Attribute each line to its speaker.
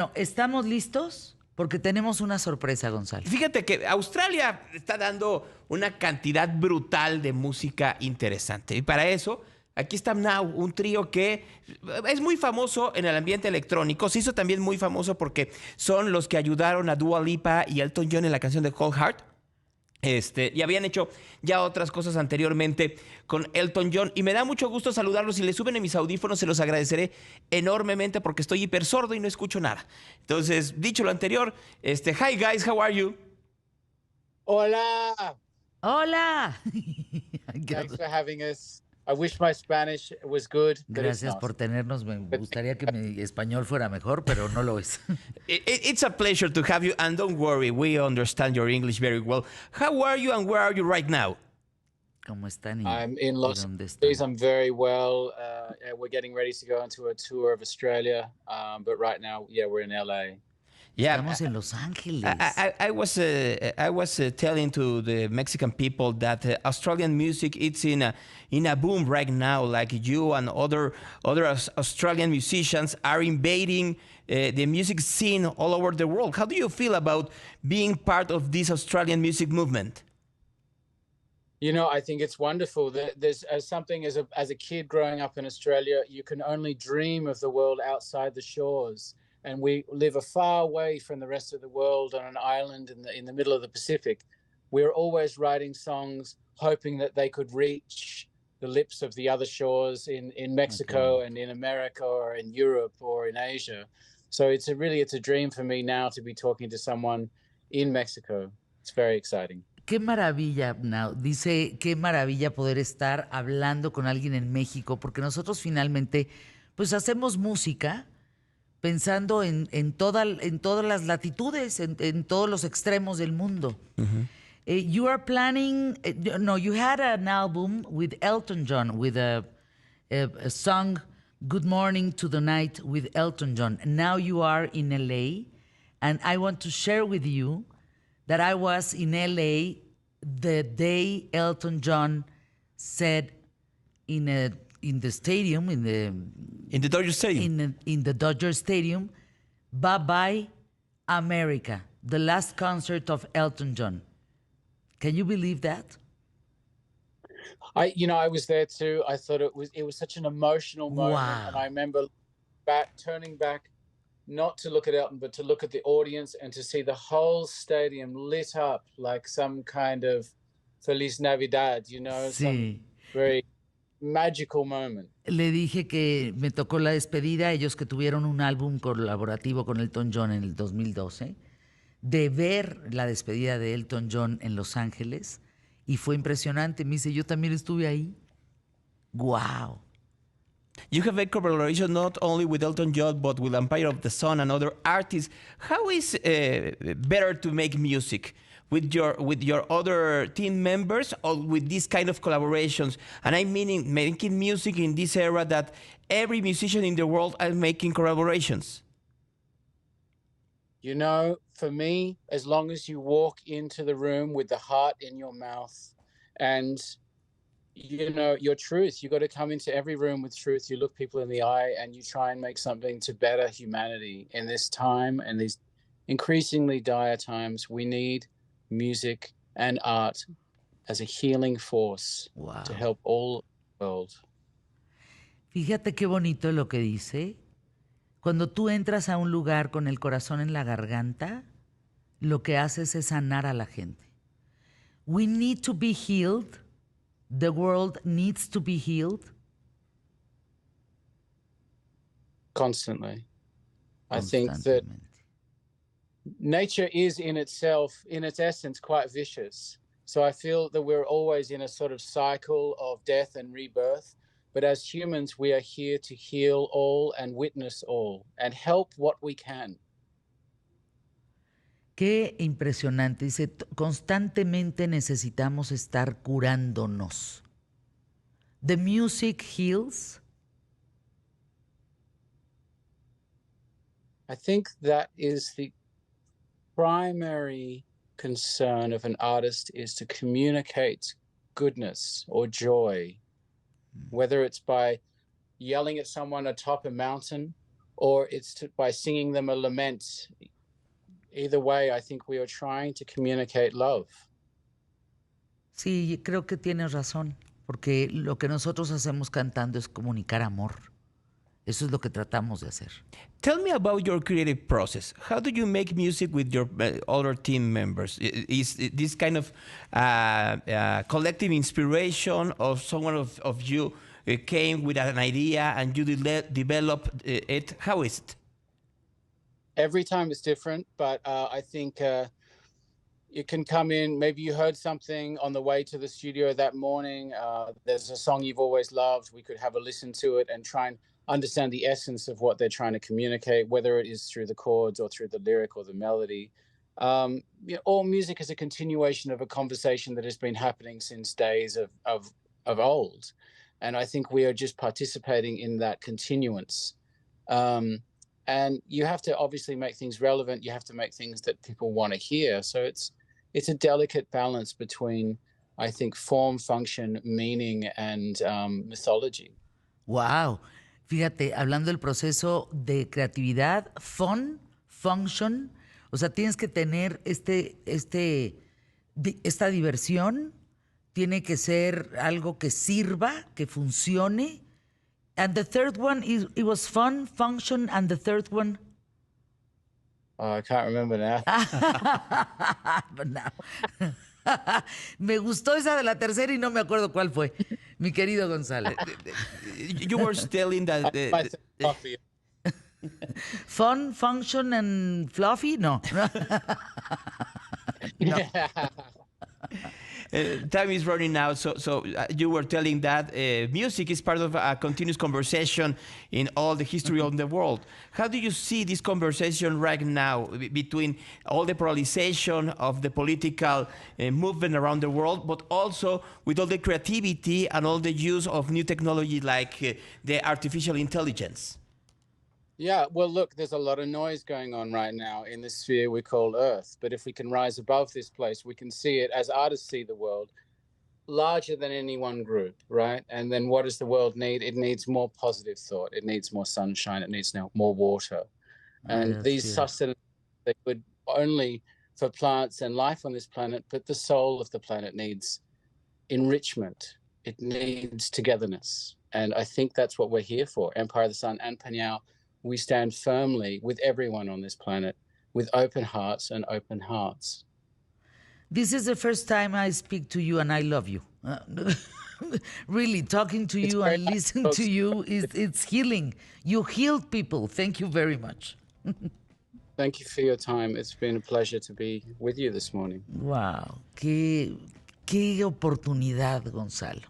Speaker 1: No, ¿estamos listos? Porque tenemos una sorpresa, Gonzalo.
Speaker 2: Fíjate que Australia está dando una cantidad brutal de música interesante. Y para eso, aquí está PNAU, un trío que es muy famoso en el ambiente electrónico. Se hizo también muy famoso porque son los que ayudaron a Dua Lipa y Elton John en la canción de Cold Heart. Y habían hecho ya otras cosas anteriormente con Elton John. Y me da mucho gusto saludarlos. Si les suben en mis audífonos, se los agradeceré enormemente porque estoy hiper sordo y no escucho nada. Entonces, dicho lo anterior, hi guys, how are you?
Speaker 3: Hola.
Speaker 1: ¡Hola!
Speaker 3: Thanks for having us. I wish my Spanish was good, but it's
Speaker 1: Gracias
Speaker 3: not.
Speaker 1: por tenernos. Me gustaría que mi español fuera mejor, pero no lo es.
Speaker 2: It's a pleasure to have you. And don't worry, we understand your English very well. How are you and where are you right now?
Speaker 1: ¿Cómo están?
Speaker 3: I'm in Los
Speaker 1: ¿Dónde
Speaker 3: Angeles.
Speaker 1: están?
Speaker 3: I'm very well. We're getting ready to go into a tour of Australia, but right now, we're in LA.
Speaker 2: Yeah,
Speaker 1: Estamos en Los Ángeles.
Speaker 2: I was telling to the Mexican people that Australian music it's in a boom right now. Like you and other Australian musicians are invading the music scene all over the world. How do you feel about being part of this Australian music movement?
Speaker 3: You know, I think it's wonderful. There's as a kid growing up in Australia, you can only dream of the world outside the shores. And we live a far away from the rest of the world on an island in the middle of the Pacific. We're always writing songs, hoping that they could reach the lips of the other shores in Mexico and in America or in Europe or in Asia. So it's a dream for me now to be talking to someone in Mexico. It's very exciting.
Speaker 1: Qué maravilla, Now. Dice, qué maravilla poder estar hablando con alguien en México, porque nosotros finalmente, pues hacemos música pensando en todas las latitudes, en todos los extremos del mundo. You are planning, you had an album with Elton John, with a song, Good Morning to the Night with Elton John. Now you are in LA, and I want to share with you that I was in LA the day Elton John said in the stadium, in the
Speaker 2: Dodger Stadium.
Speaker 1: In the Dodger Stadium, bye-bye, America, the last concert of Elton John. Can you believe that?
Speaker 3: I was there too. I thought it was such an emotional moment.
Speaker 1: Wow.
Speaker 3: And I remember turning back, not to look at Elton, but to look at the audience and to see the whole stadium lit up like some kind of Feliz Navidad,
Speaker 1: Sí.
Speaker 3: some very magical moment.
Speaker 1: Le dije que me tocó la despedida, ellos que tuvieron un álbum colaborativo con Elton John en el 2012, de ver la despedida de Elton John en Los Ángeles, y fue impresionante. Me dice, yo también estuve ahí. ¡Wow!
Speaker 2: You have a collaboration not only with Elton John, but with Empire of the Sun and other artists. How is better to make music? With your other team members or with these kind of collaborations? And I mean making music in this era that every musician in the world are making collaborations.
Speaker 3: For me, as long as you walk into the room with the heart in your mouth and your truth, you got to come into every room with truth. You look people in the eye and you try and make something to better humanity in this time and these increasingly dire times. We need music and art as a healing force to help all the world.
Speaker 1: Fíjate qué bonito lo que dice. Cuando tú entras a un lugar con el corazón en la garganta, lo que haces es sanar a la gente. We need to be healed. The world needs to be healed.
Speaker 3: Constantly. I think that nature is in its essence, quite vicious. So I feel that we're always in a sort of cycle of death and rebirth. But as humans, we are here to heal all and witness all and help what we can.
Speaker 1: Qué impresionante. Dice, constantemente necesitamos estar curándonos. The music heals.
Speaker 3: I think that is the primary concern of an artist, is to communicate goodness or joy, whether it's by yelling at someone atop a mountain or it's by singing them a lament. Either way, I think we are trying to communicate love.
Speaker 1: Sí, creo que tienes razón, porque lo que nosotros hacemos cantando es comunicar amor. Eso es lo que tratamos de hacer.
Speaker 2: Tell me about your creative process. How do you make music with your other team members? Is this kind of collective inspiration, or someone of you came with an idea and you developed it? How is it?
Speaker 3: Every time it's different, but I think you can come in, maybe you heard something on the way to the studio that morning. There's a song you've always loved. We could have a listen to it and try and understand the essence of what they're trying to communicate, whether it is through the chords or through the lyric or the melody. All music is a continuation of a conversation that has been happening since days of old. And I think we are just participating in that continuance. And you have to obviously make things relevant. You have to make things that people want to hear. So it's a delicate balance between, I think, form, function, meaning, and mythology.
Speaker 1: Wow. Fíjate, hablando del proceso de creatividad, function, o sea, tienes que tener esta diversión, tiene que ser algo que sirva, que funcione. And the third one, it was fun, function, and the third one?
Speaker 3: Oh, I can't remember now.
Speaker 1: No. Me gustó esa de la tercera y no me acuerdo cuál fue, mi querido Gonzalo.
Speaker 2: You were telling that...
Speaker 1: Fun, function, and fluffy? No. No.
Speaker 2: Time is running out, so you were telling that music is part of a continuous conversation in all the history of the world. How do you see this conversation right now between all the polarization of the political movement around the world, but also with all the creativity and all the use of new technology like the artificial intelligence?
Speaker 3: Yeah, well, look, there's a lot of noise going on right now in this sphere we call Earth. But if we can rise above this place, we can see it as artists see the world, larger than any one group, right? And then what does the world need? It needs more positive thought. It needs more sunshine. It needs more water. And these sustenance, they good only for plants and life on this planet, but the soul of the planet needs enrichment. It needs togetherness. And I think that's what we're here for. Empire of the Sun and PNAU. We stand firmly with everyone on this planet with open hearts and open hearts.
Speaker 1: This is the first time I speak to you and I love you. Really, talking to you and listening to you, it's healing. You healed people. Thank you very much.
Speaker 3: Thank you for your time. It's been a pleasure to be with you this morning.
Speaker 1: Wow, qué oportunidad, Gonzalo.